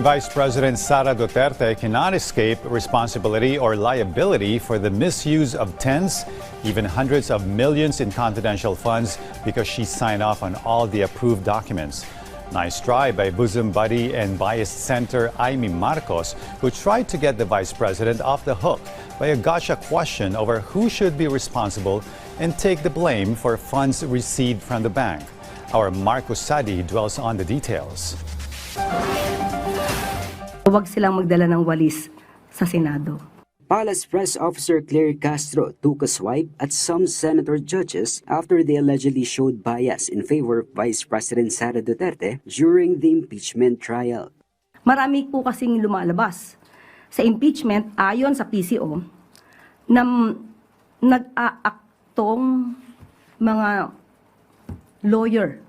Vice President Sara Duterte cannot escape responsibility or liability for the misuse of tens, even hundreds of millions in confidential funds because she signed off on all the approved documents. Nice try by bosom buddy and biased Senator Amy Marcos, who tried to get the Vice President off the hook by a gotcha question over who should be responsible and take the blame for funds received from the bank. Our Marcos Sadi dwells on the details. Huwag silang magdala ng walis sa Senado. Palace Press Officer Claire Castro took a swipe at some senator judges after they allegedly showed bias in favor of Vice President Sara Duterte during the impeachment trial. Marami po kasing lumalabas sa impeachment ayon sa PCO na nag-aaktong mga lawyer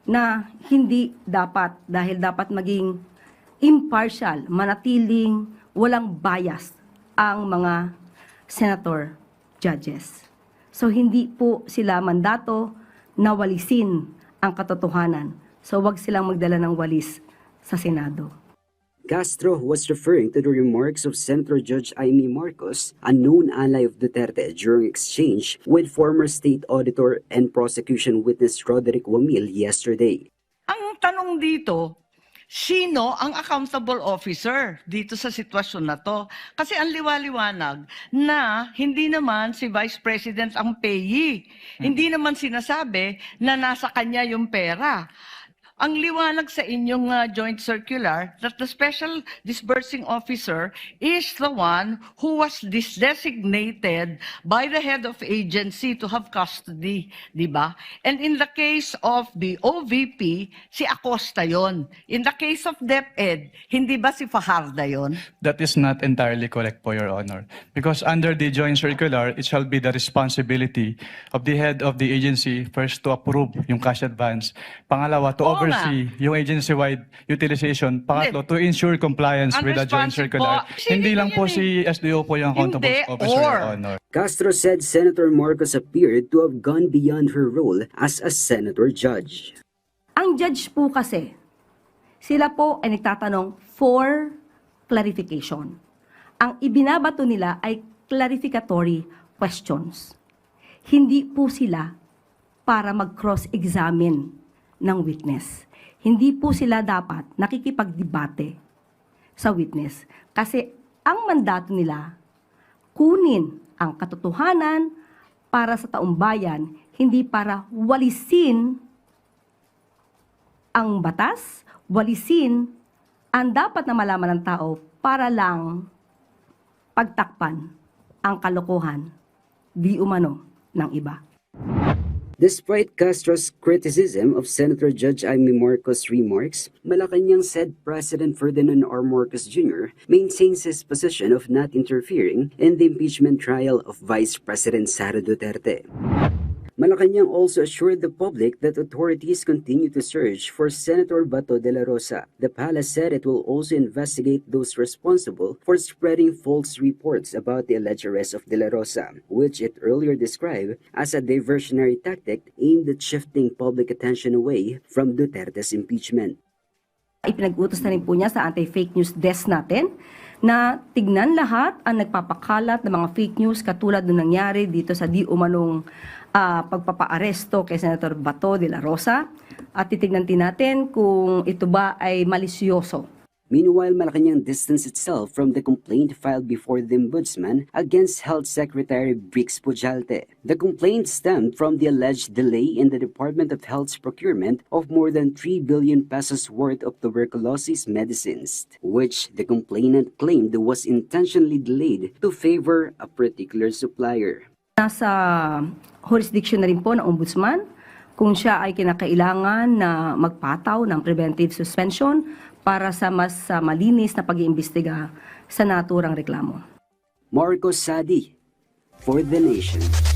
na hindi dapat dahil dapat maging impartial, manatiling walang bias ang mga senator judges. So hindi po sila mandato na walisin ang katotohanan. So wag silang magdala ng walis sa Senado. Castro was referring to the remarks of Senator Judge Amy Marcos, a known ally of Duterte, during exchange with former state auditor and prosecution witness Roderick Wamil yesterday. Ang tanong dito, sino ang accountable officer dito sa sitwasyon na to? Kasi ang liwaliwanag na hindi naman si Vice President ang payee. Hindi naman sinasabi na nasa kanya yung pera. Ang liwanag sa inyong joint circular that the special disbursing officer is the one who was designated by the head of agency to have custody, di ba? And in the case of the OVP, si Acosta yon. In the case of DepEd, hindi ba si Fajarda yon? That is not entirely correct po, Your Honor. Because under the joint circular, it shall be the responsibility of the head of the agency first to approve yung cash advance. Pangalawa, to oversee yung agency-wide utilization. Pangatlo, to ensure compliance with the joint circular. Hindi lang po si SDO po yung accountable officer, Your Honor. Castro said Senator Marcos appeared to have gone beyond her role as a senator judge. Ang judge po kasi, sila po ay nagtatanong for clarification. Ang ibinabato nila ay clarificatory questions. Hindi po sila para mag-cross-examine ng witness. Hindi po sila dapat nakikipagdebate sa witness. Kasi ang mandato nila, kunin ang katotohanan para sa taong bayan, hindi para walisin ang batas, walisin ang dapat na malaman ng tao para lang pagtakpan ang kalokohan di umano ng iba. Despite Castro's criticism of Senator Judge Amy Marcos' remarks, Malacanang said President Ferdinand R. Marcos Jr. maintains his position of not interfering in the impeachment trial of Vice President Sara Duterte. Malacanang also assured the public that authorities continue to search for Senator Bato de la Rosa. The palace said it will also investigate those responsible for spreading false reports about the alleged arrest of de la Rosa, which it earlier described as a diversionary tactic aimed at shifting public attention away from Duterte's impeachment. Ipinag-utos na rin po niya sa anti-fake news desk natin na tignan lahat ang nagpapakalat ng mga fake news katulad ng nangyari dito sa di umanong pagpapaaresto kay Senator Bato de la Rosa at titignan din natin kung ito ba ay malisyoso. Meanwhile, Malacanang distanced itself from the complaint filed before the Ombudsman against Health Secretary Brix Pujalte. The complaint stemmed from the alleged delay in the Department of Health's procurement of more than 3 billion pesos worth of tuberculosis medicines, which the complainant claimed was intentionally delayed to favor a particular supplier. Nasa jurisdiction na rin po ng Ombudsman kung siya ay kinakailangan na magpataw ng preventive suspension para sa mas malinis na pag-iimbestiga sa naturang reklamo. Marcos Sadi, for the Nation.